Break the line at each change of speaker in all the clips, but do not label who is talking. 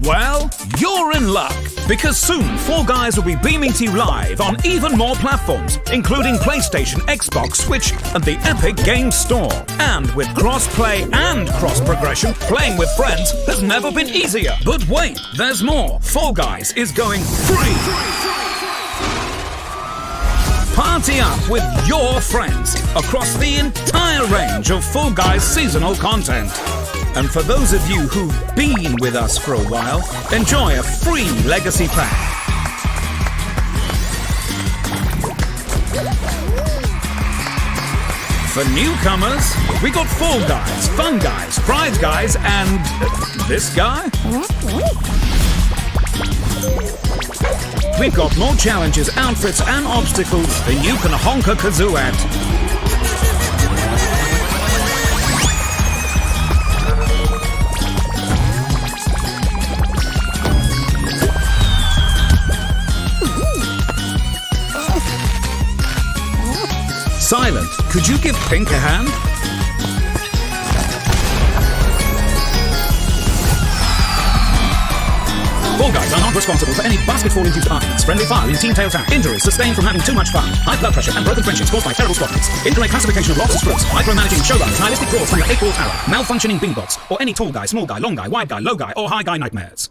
Well, you're in luck, because soon Fall Guys will be beaming to you live on even more platforms, including PlayStation, Xbox, Switch, and the Epic Games Store. And with cross-play and cross-progression, playing with friends has never been easier. But wait, there's more. Fall Guys is going free. Party up with your friends across the entire range of Fall Guys seasonal content. And for those of you who've been with us for a while, enjoy a free Legacy Pack. For newcomers, we got Fall Guys, Fun Guys, Pride Guys, and this guy? We've got more challenges, outfits, and obstacles than you can honk a kazoo at. Silent, could you give Pink a hand? Fall Guys are not responsible for any basket falling due to arguments, friendly fire in Team Tail Town, injuries sustained from having too much fun, high blood pressure and broken friendships caused by terrible squadrons, incorrect classification of lots and scripts, micromanaging showruns, nihilistic draws from the 8-ball tower, malfunctioning beanbots, or any tall guy, small guy, long guy, wide guy, low guy, or high guy nightmares.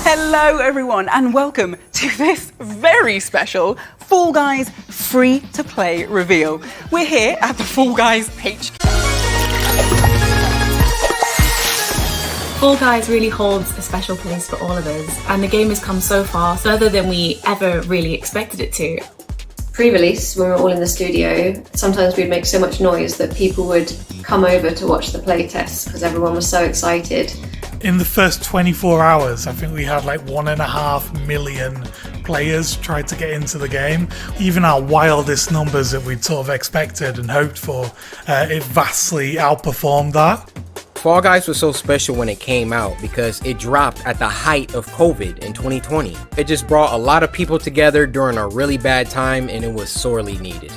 Hello everyone and welcome to this very special Fall Guys free-to-play reveal. We're here at the Fall Guys HQ.
Fall Guys really holds a special place for all of us, and the game has come so far, further than we ever really expected it to.
Pre-release, when we were all in the studio, sometimes we'd make so much noise that people would come over to watch the playtests because everyone was so excited.
In the first 24 hours, I think we had like 1.5 million players tried to get into the game. Even our wildest numbers that we'd sort of expected and hoped for, it vastly outperformed that.
Fall Guys was so special when it came out because it dropped at the height of COVID in 2020. It just brought a lot of people together during a really bad time, and it was sorely needed.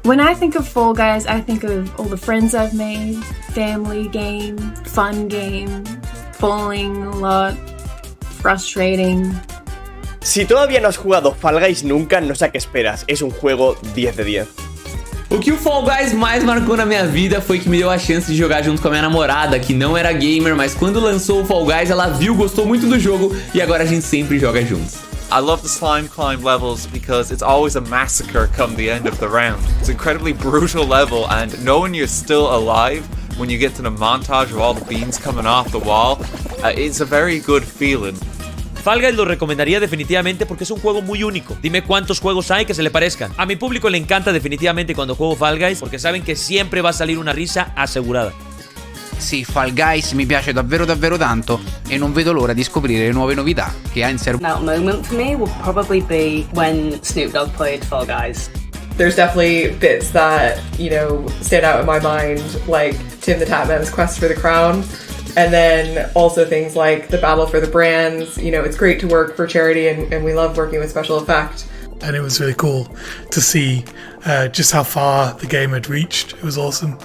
When I think of Fall Guys, I think of all the friends I've made, family game, fun game, falling a lot, frustrating.
Si todavía no has jugado Fall Guys nunca, no sé a qué esperas. Es un juego 10 de 10.
O que o Fall Guys mais marcou na minha vida foi que me deu a chance de jogar junto com a minha namorada, que não era gamer, mas quando lançou o Fall Guys ela viu, gostou muito do jogo e agora a gente sempre joga juntos.
I love the slime climb levels because it's always a massacre come the end of the round. It's an incredibly brutal level, and knowing you're still alive when you get to the montage of all the beans coming off the wall, it's a very good feeling.
Fall Guys lo recomendaría definitivamente porque es un juego muy único. Dime cuántos juegos hay que se le parezcan. A mi público le encanta definitivamente cuando juego Fall Guys porque saben que siempre va a salir una risa asegurada.
Sì, Fall Guys mi piace davvero tanto e non vedo l'ora di scoprire le nuove novità che ha in serbo.
That moment for me will probably be when Snoop Dogg played Fall Guys.
There's definitely bits that, you know, stand out in my mind, like Tim the Tatman's quest for the crown. And then also things like the battle for the brands. You know, it's great to work for charity and we love working with special effect.
And it was really cool to see just how far the game had reached. It was awesome.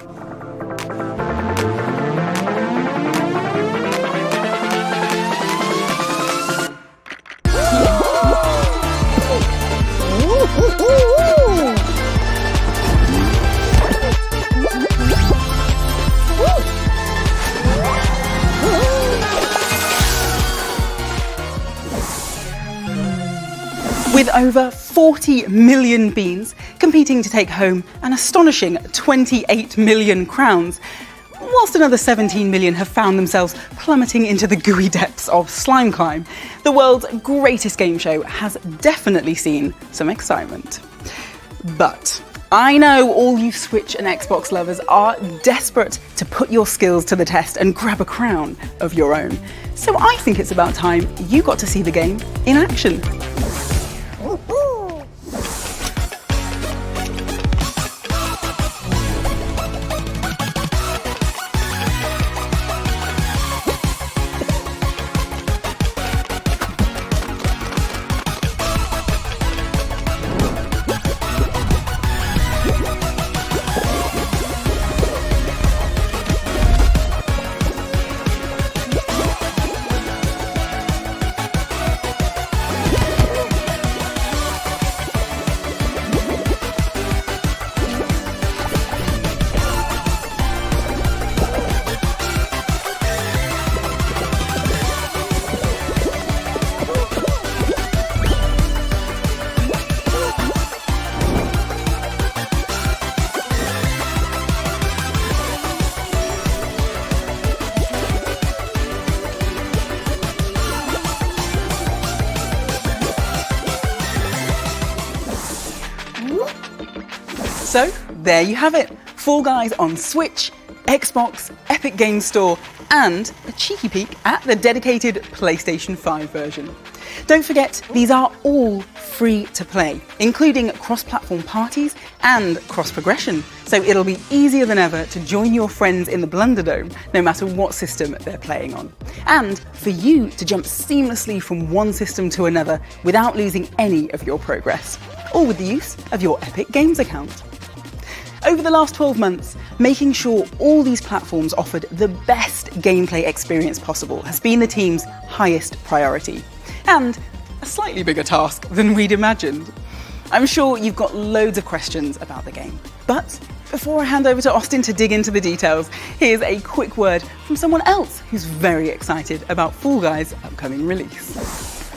With over 40 million beans competing to take home an astonishing 28 million crowns, whilst another 17 million have found themselves plummeting into the gooey depths of Slime Climb, the world's greatest game show has definitely seen some excitement. But I know all you Switch and Xbox lovers are desperate to put your skills to the test and grab a crown of your own. So I think it's about time you got to see the game in action. So, there you have it. Fall Guys on Switch, Xbox, Epic Games Store, and a cheeky peek at the dedicated PlayStation 5 version. Don't forget, these are all free to play, including cross-platform parties and cross-progression, so it'll be easier than ever to join your friends in the Blunderdome, no matter what system they're playing on. And for you to jump seamlessly from one system to another without losing any of your progress, all with the use of your Epic Games account. Over the last 12 months, making sure all these platforms offered the best gameplay experience possible has been the team's highest priority. And a slightly bigger task than we'd imagined. I'm sure you've got loads of questions about the game. But before I hand over to Austin to dig into the details, here's a quick word from someone else who's very excited about Fall Guys' upcoming release.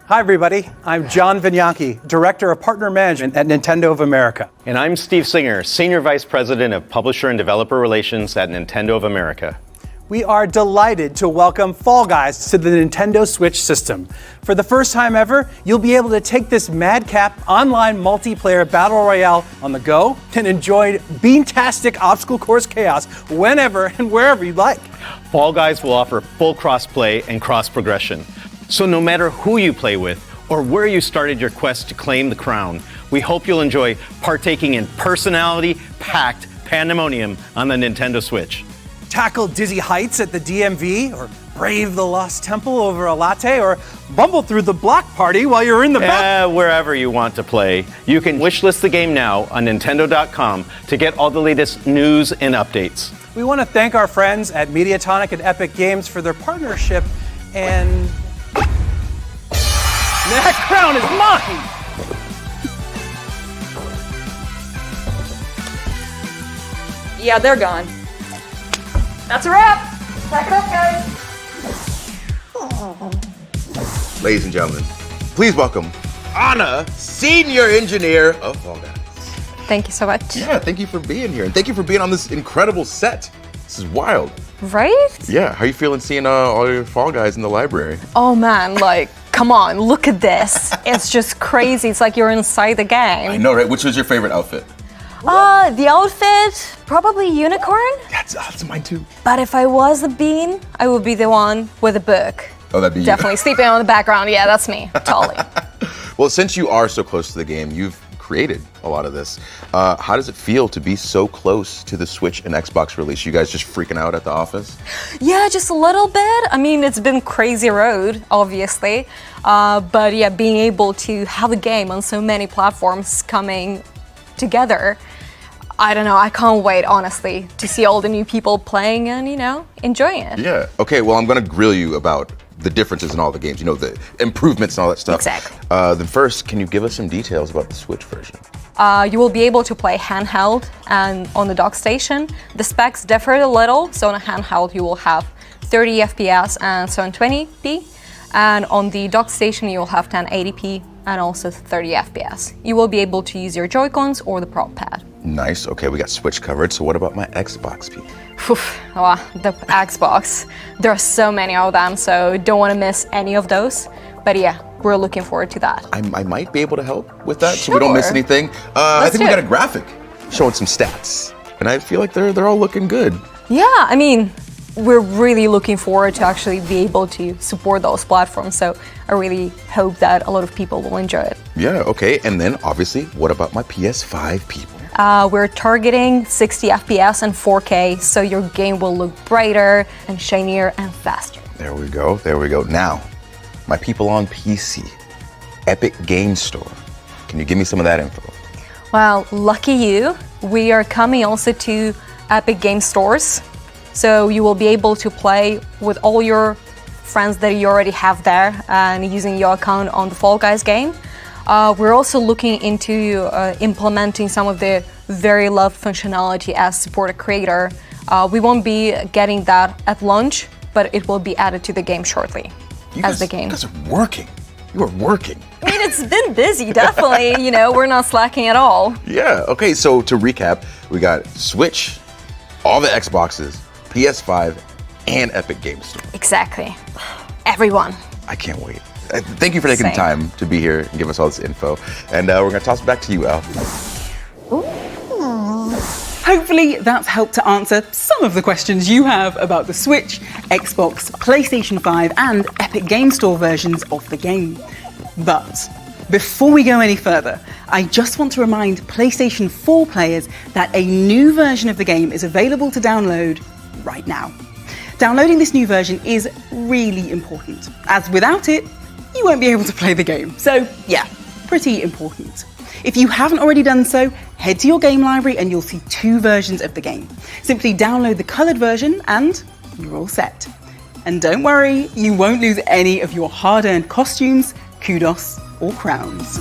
Hi everybody, I'm John Vignacchi, Director of Partner Management at Nintendo of America.
And I'm Steve Singer, Senior Vice President of Publisher and Developer Relations at Nintendo of America.
We are delighted to welcome Fall Guys to the Nintendo Switch system. For the first time ever, you'll be able to take this madcap online multiplayer battle royale on the go and enjoy beantastic obstacle course chaos whenever and wherever you'd like.
Fall Guys will offer full cross-play and cross-progression. So no matter who you play with or where you started your quest to claim the crown, we hope you'll enjoy partaking in personality-packed pandemonium on the Nintendo Switch.
Tackle dizzy heights at the DMV, or brave the Lost Temple over a latte, or bumble through the block party while you're in the back.
Wherever you want to play. You can wishlist the game now on Nintendo.com to get all the latest news and updates.
We want to thank our friends at Mediatonic and Epic Games for their partnership, and that crown is mine!
Yeah, they're gone. That's a wrap! Pack it up, guys!
Ladies and gentlemen, please welcome Anna, Senior Engineer of Fall Guys.
Thank you so much.
Yeah, thank you for being here, and thank you for being on this incredible set. This is wild.
Right?
Yeah, how you feeling seeing all your Fall Guys in the library?
Oh man, like, come on, look at this. It's just crazy. It's like you're inside the game.
I know, right? Which was your favorite outfit?
The outfit, probably unicorn.
That's mine too.
But if I was a bean, I would be the one with a book.
Oh, that'd be you.
Definitely sleeping on the background. Yeah, that's me, totally.
Well, since you are so close to the game, you've created a lot of this. How does it feel to be so close to the Switch and Xbox release? You guys just freaking out at the office?
Yeah, just a little bit. I mean, it's been crazy road, obviously. But yeah, being able to have a game on so many platforms coming together, I don't know, I can't wait, honestly, to see all the new people playing and, enjoying it.
Yeah. Okay, well, I'm going to grill you about the differences in all the games, the improvements and all that stuff.
Exactly.
Then first, can you give us some details about the Switch version?
You will be able to play handheld and on the dock station. The specs differ a little, so on a handheld you will have 30 FPS and 720p, and on the dock station you will have 1080p and also 30 FPS. You will be able to use your Joy-Cons or the Pro Pad.
Nice. Okay, we got Switch covered. So what about my Xbox people?
The Xbox. There are so many of them, so don't want to miss any of those. But yeah, we're looking forward to that.
I might be able to help with that, so we don't miss anything. I think we got a graphic showing some stats, and I feel like they're all looking good.
Yeah, I mean, we're really looking forward to actually be able to support those platforms. So I really hope that a lot of people will enjoy it.
Yeah. Okay. And then obviously, what about my PS5 people?
We're targeting 60 FPS and 4K, so your game will look brighter and shinier and faster.
There we go. There we go. Now, my people on PC, Epic Games Store. Can you give me some of that info?
Well, lucky you. We are coming also to Epic Games Stores, so you will be able to play with all your friends that you already have there and using your account on the Fall Guys game. We're also looking into implementing some of the very loved functionality as support a creator. We won't be getting that at launch, but it will be added to the game shortly. You guys
are working. You are working.
I mean, it's been busy, definitely. We're not slacking at all.
Yeah. Okay. So to recap, we got Switch, all the Xboxes, PS5, and Epic Games Store.
Exactly. Everyone.
I can't wait. Thank you for taking the time to be here and give us all this info. And we're going to toss it back to you, Al.
Hopefully that's helped to answer some of the questions you have about the Switch, Xbox, PlayStation 5 and Epic Game Store versions of the game. But before we go any further, I just want to remind PlayStation 4 players that a new version of the game is available to download right now. Downloading this new version is really important, as without it, you won't be able to play the game. So yeah, pretty important. If you haven't already done so, head to your game library and you'll see 2 versions of the game. Simply download the coloured version and you're all set. And don't worry, you won't lose any of your hard-earned costumes, kudos, or crowns.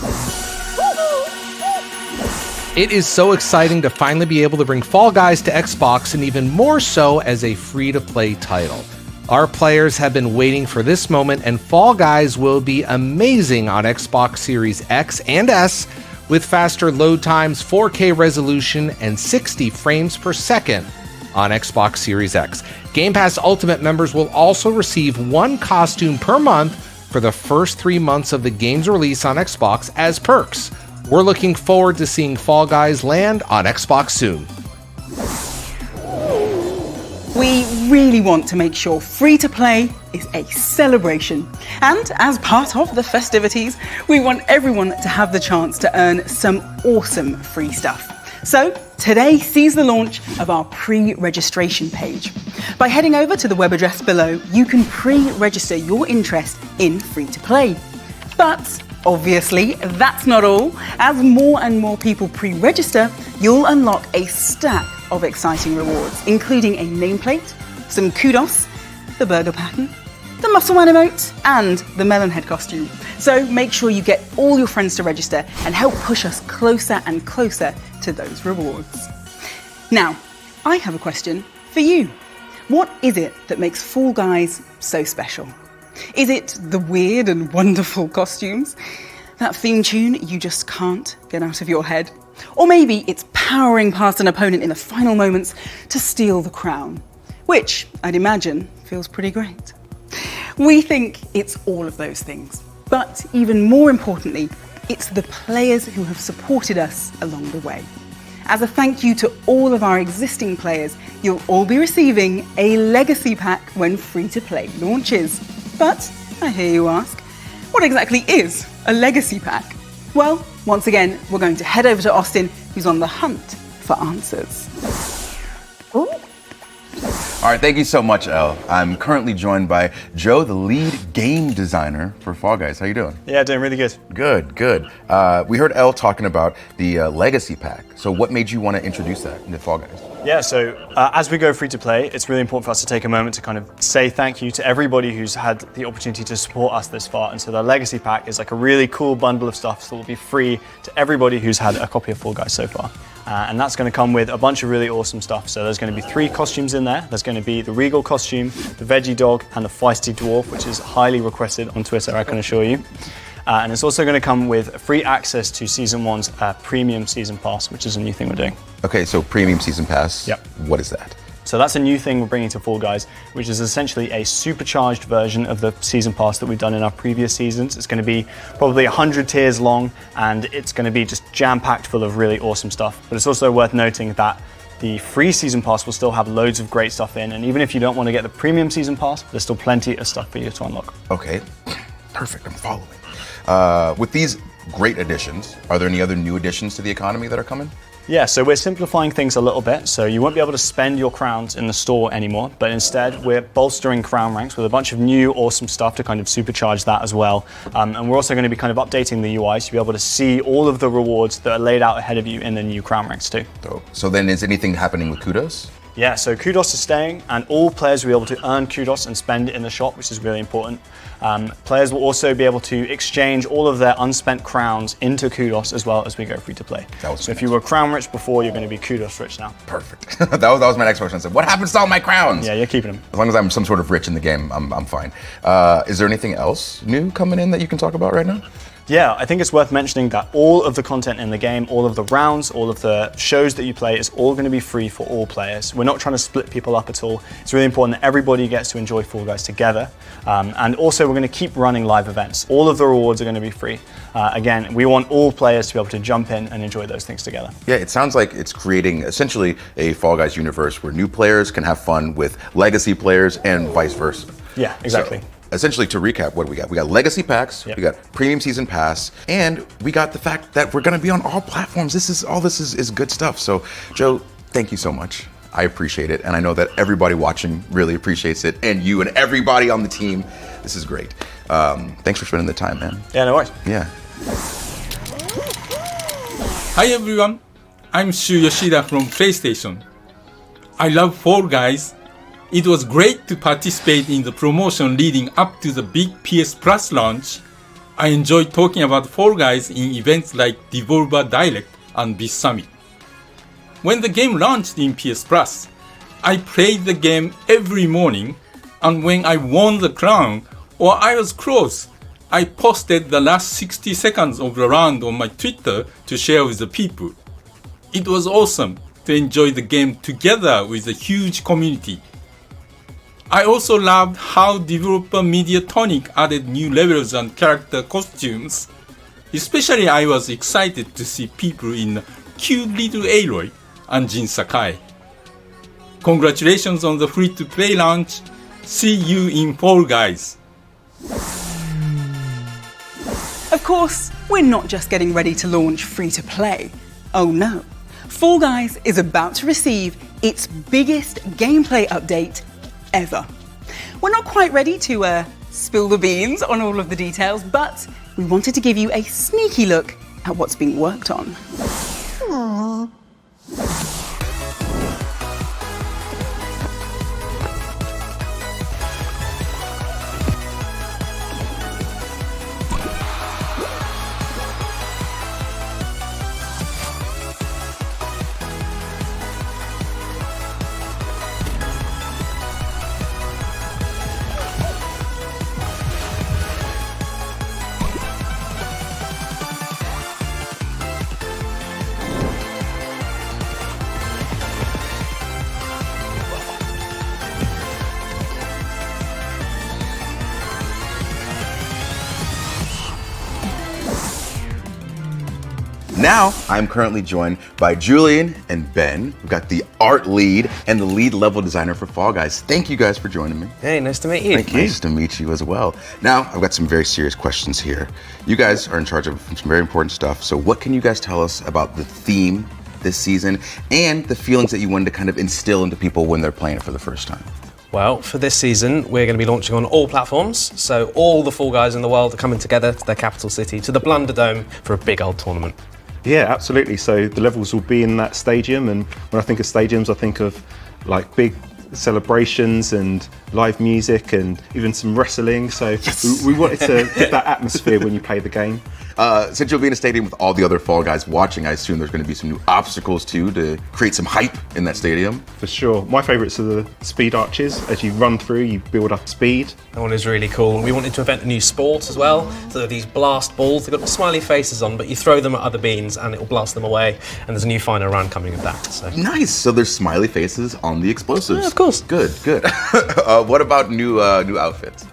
It is so exciting to finally be able to bring Fall Guys to Xbox, and even more so as a free-to-play title. Our players have been waiting for this moment, and Fall Guys will be amazing on Xbox Series X and S, with faster load times, 4K resolution, and 60 frames per second on Xbox Series X. Game Pass Ultimate members will also receive 1 costume per month for the first 3 months of the game's release on Xbox as perks. We're looking forward to seeing Fall Guys land on Xbox soon.
We really want to make sure free-to-play is a celebration. And as part of the festivities, we want everyone to have the chance to earn some awesome free stuff. So today sees the launch of our pre-registration page. By heading over to the web address below, you can pre-register your interest in free-to-play. But obviously, that's not all. As more and more people pre-register, you'll unlock a stack of exciting rewards, including a nameplate, some kudos, the burger pattern, the muscle man emote, and the melon head costume. So make sure you get all your friends to register and help push us closer and closer to those rewards. Now, I have a question for you. What is it that makes Fall Guys so special? Is it the weird and wonderful costumes? That theme tune you just can't get out of your head? Or maybe it's powering past an opponent in the final moments to steal the crown, which I'd imagine feels pretty great. We think it's all of those things, but even more importantly, it's the players who have supported us along the way. As a thank you to all of our existing players, you'll all be receiving a legacy pack when free-to-play launches. But I hear you ask, what exactly is a legacy pack? Well, once again, we're going to head over to Austin, who's on the hunt for answers.
All right, thank you so much, Elle. I'm currently joined by Joe, the lead game designer for Fall Guys. How you doing?
Yeah, doing really good.
Good, good. We heard Elle talking about the Legacy Pack. So what made you want to introduce that into Fall Guys?
Yeah, so as we go free to play, it's really important for us to take a moment to kind of say thank you to everybody who's had the opportunity to support us this far. And so the Legacy Pack is like a really cool bundle of stuff that will be free to everybody who's had a copy of Fall Guys so far. And that's going to come with a bunch of really awesome stuff. So there's going to be 3 costumes in there. There's going to be the Regal costume, the Veggie Dog, and the Feisty Dwarf, which is highly requested on Twitter, I can assure you. And it's also going to come with free access to Season 1's Premium Season Pass, which is a new thing we're doing.
Okay, so Premium Season Pass.
Yep.
What is that?
So that's a new thing we're bringing to Fall Guys, which is essentially a supercharged version of the Season Pass that we've done in our previous seasons. It's going to be probably 100 tiers long, and it's going to be just jam-packed full of really awesome stuff. But it's also worth noting that the free Season Pass will still have loads of great stuff in, and even if you don't want to get the Premium Season Pass, there's still plenty of stuff for you to unlock.
Okay, perfect, I'm following. With these great additions, are there any other new additions to the economy that are coming?
Yeah, so we're simplifying things a little bit. So you won't be able to spend your crowns in the store anymore, but instead we're bolstering crown ranks with a bunch of new awesome stuff to kind of supercharge that as well. And we're also going to be kind of updating the UI to be able to see all of the rewards that are laid out ahead of you in the new crown ranks too.
So then is anything happening with Kudos?
Yeah, so Kudos is staying, and all players will be able to earn Kudos and spend it in the shop, which is really important. Players will also be able to exchange all of their unspent crowns into Kudos as well as we go free to play. So if you were crown rich before, you're going to be Kudos rich now.
Perfect. that was my next question. I said, what happens to all my crowns?
Yeah, you're keeping them.
As long as I'm some sort of rich in the game, I'm fine. Is there anything else new coming in that you can talk about right now?
Yeah, I think it's worth mentioning that all of the content in the game, all of the rounds, all of the shows that you play is all going to be free for all players. We're not trying to split people up at all. It's really important that everybody gets to enjoy Fall Guys together. And also we're going to keep running live events. All of the rewards are going to be free. Again, we want all players to be able to jump in and enjoy those things together.
Yeah, it sounds like it's creating essentially a Fall Guys universe where new players can have fun with legacy players and vice versa.
Yeah, exactly.
So, essentially, to recap, what do we got? We got legacy packs, we got premium season pass, and we got the fact that we're going to be on all platforms. This is good stuff. So, Joe, thank you so much. I appreciate it, and I know that everybody watching really appreciates it, and you and everybody on the team. This is great. Thanks for spending the time, man.
Yeah, no worries.
Yeah.
Hi everyone, I'm Shu Yoshida from PlayStation. I love Fall Guys. It was great to participate in the promotion leading up to the big PS Plus launch. I enjoyed talking about Fall Guys in events like Devolver Direct and this Summit. When the game launched in PS Plus, I played the game every morning, and when I won the crown or I was close, I posted the last 60 seconds of the round on my Twitter to share with the people. It was awesome to enjoy the game together with a huge community. I also loved how developer Mediatonic added new levels and character costumes. Especially I was excited to see people in cute little Aloy and Jin Sakai. Congratulations on the free-to-play launch. See you in Fall Guys.
Of course, we're not just getting ready to launch free-to-play. Oh no. Fall Guys is about to receive its biggest gameplay update ever. We're not quite ready to spill the beans on all of the details, but we wanted to give you a sneaky look at what's being worked on.
Aww.
Now, I'm currently joined by Julian and Ben. We've got the art lead and the lead level designer for Fall Guys. Thank you guys for joining me.
Hey, nice to meet you.
Nice to meet you as well. Now, I've got some very serious questions here. You guys are in charge of some very important stuff. So what can you guys tell us about the theme this season and the feelings that you wanted to kind of instill into people when they're playing it for the first time?
Well, for this season, we're going to be launching on all platforms. So all the Fall Guys in the world are coming together to their capital city, to the Blunder Dome, for a big old tournament.
Yeah, absolutely. So the levels will be in that stadium, and when I think of stadiums, I think of like big celebrations and live music and even some wrestling. So we wanted to get that atmosphere when you play the game.
Since you'll be in a stadium with all the other Fall Guys watching, I assume there's going to be some new obstacles too to create some hype in that stadium.
For sure. My favourites are the speed arches. As you run through, you build up speed.
That one is really cool. We wanted to invent a new sport as well. So these blast balls, they've got smiley faces on, but you throw them at other beans and it will blast them away. And there's a new final round coming of that. So.
Nice. So there's smiley faces on the explosives.
Yeah, of course.
Good. What about new outfits?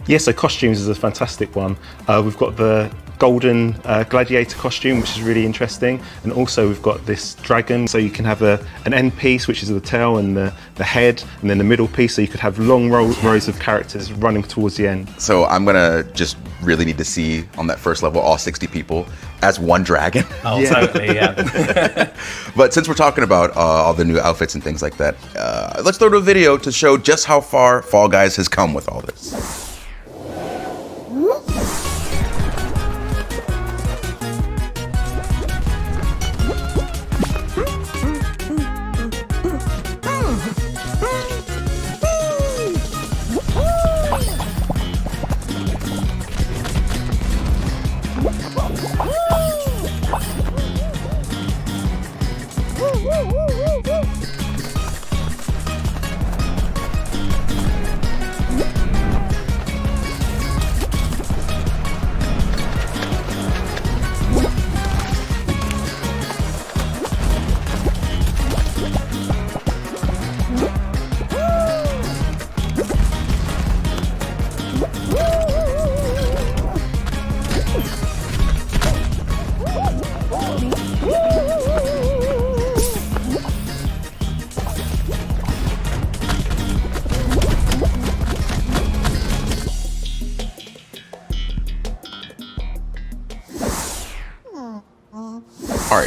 Yeah, so costumes is a fantastic one. We've got the golden gladiator costume, which is really interesting, and also we've got this dragon, so you can have an end piece, which is the tail and the head, and then the middle piece, so you could have long rows of characters running towards the end.
So I'm gonna just really need to see on that first level all 60 people as one dragon.
Oh, yeah. Totally, yeah.
But since we're talking about all the new outfits and things like that, let's throw to a video to show just how far Fall Guys has come with all this.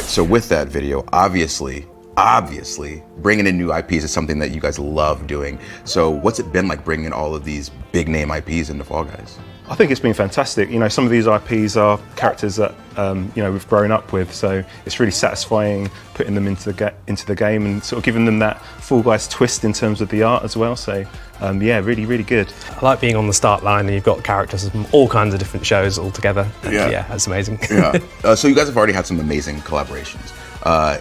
So with that video, obviously, bringing in new IPs is something that you guys love doing. So what's it been like bringing all of these big name IPs into Fall Guys?
I think it's been fantastic. You know, some of these IPs are characters that you know, we've grown up with, so it's really satisfying putting them into the game and sort of giving them that Fall Guys twist in terms of the art as well. So yeah, really good.
I like being on the start line and you've got characters from all kinds of different shows all together. And yeah, that's amazing.
Yeah. So you guys have already had some amazing collaborations.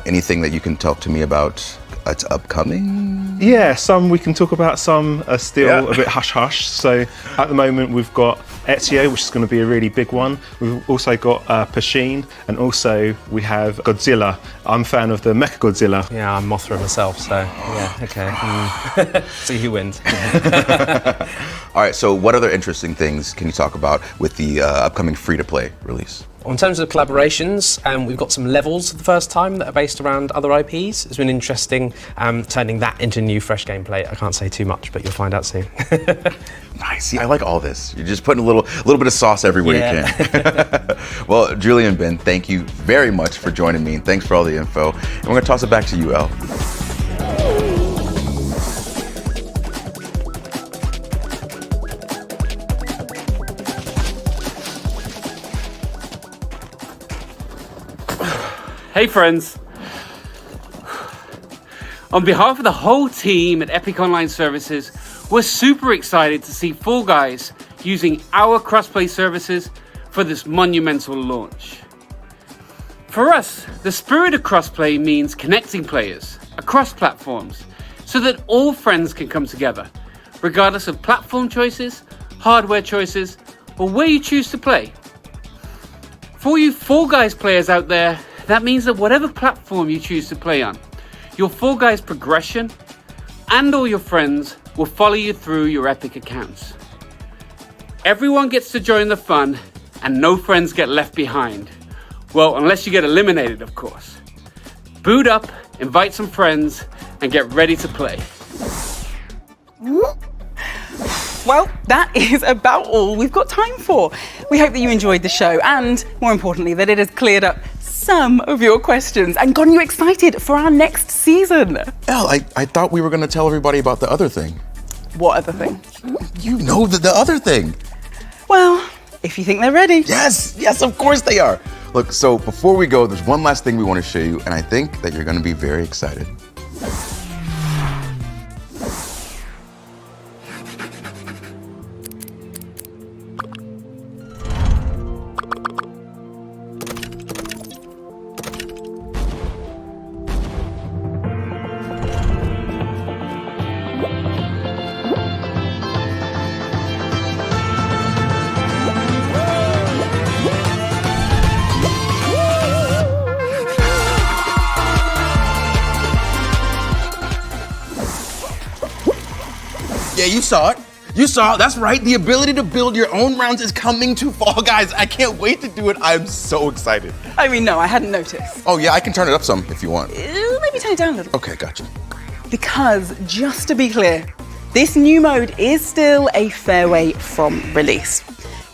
Anything that you can talk to me about that's upcoming?
Yeah, some we can talk about. Some are still a bit hush-hush. So at the moment we've got Ezio, which is going to be a really big one. We've also got Pasheen, and also we have Godzilla. I'm a fan of the Mechagodzilla.
Yeah, I'm Mothra myself, so yeah, okay. See who wins.
All right, so what other interesting things can you talk about with the upcoming free-to-play release?
In terms of collaborations, we've got some levels for the first time that are based around other IPs. It's been interesting turning that into new, fresh gameplay. I can't say too much, but you'll find out soon.
Nice. See, I like all this. You're just putting a little bit of sauce everywhere you can. Well, Julie and Ben, thank you very much for joining me, and thanks for all the info. And we're going to toss it back to you, El.
Hey friends, on behalf of the whole team at Epic Online Services, we're super excited to see Fall Guys using our crossplay services for this monumental launch. For us, the spirit of crossplay means connecting players across platforms so that all friends can come together, regardless of platform choices, hardware choices, or where you choose to play. For you Fall Guys players out there, that means that whatever platform you choose to play on, your Fall Guys progression and all your friends will follow you through your Epic accounts. Everyone gets to join the fun and no friends get left behind. Well, unless you get eliminated, of course. Boot up, invite some friends, and get ready to play.
Well, that is about all we've got time for. We hope that you enjoyed the show and, more importantly, that it has cleared up some of your questions and gotten you excited for our next season.
El, I thought we were going to tell everybody about the other thing.
What other thing?
You know the other thing.
Well, if you think they're ready.
Yes, of course they are. Look, so before we go, there's one last thing we want to show you, and I think that you're going to be very excited. Yeah, you saw it. That's right. The ability to build your own rounds is coming to Fall Guys. I can't wait to do it. I'm so excited.
I mean, no, I hadn't noticed.
Oh, yeah, I can turn it up some if you want.
Maybe turn it down a little.
Okay, gotcha.
Because, just to be clear, this new mode is still a fair way from release.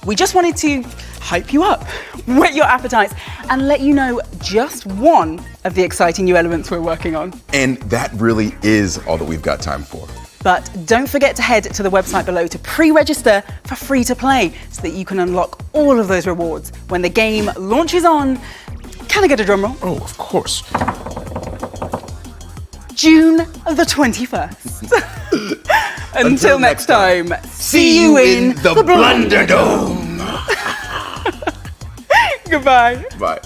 We just wanted to hype you up, whet your appetites, and let you know just one of the exciting new elements we're working on.
And that really is all that we've got time for.
But don't forget to head to the website below to pre-register for free-to-play so that you can unlock all of those rewards when the game launches on... Can I get a drum roll?
Oh, of course.
June the 21st. Until next time, see you in the Blunderdome. Goodbye.
Bye.